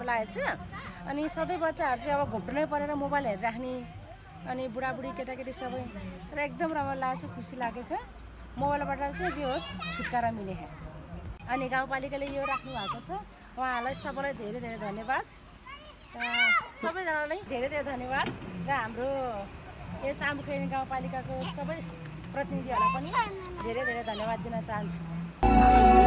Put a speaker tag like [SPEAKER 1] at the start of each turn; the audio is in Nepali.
[SPEAKER 1] लागेको छ। अनि सधैँ बच्चाहरू चाहिँ अब घोप्टनै परेर मोबाइल हेरिराख्ने अनि बुढाबुढी केटाकेटी सबै तर एकदम राम्रो लागेको छ, खुसी लागेको छ। मोबाइलबाट चाहिँ जे होस् छुटकारा मिले। अनि गाउँपालिकाले यो राख्नु भएको छ, उहाँहरूलाई सबैलाई धेरै धेरै धन्यवाद। सबैजनालाई धेरै धेरै धन्यवाद र हाम्रो यस आम्बुखेनी गाउँपालिकाको सबै प्रतिनिधिहरूलाई पनि धेरै धेरै धन्यवाद दिन चाहन्छु।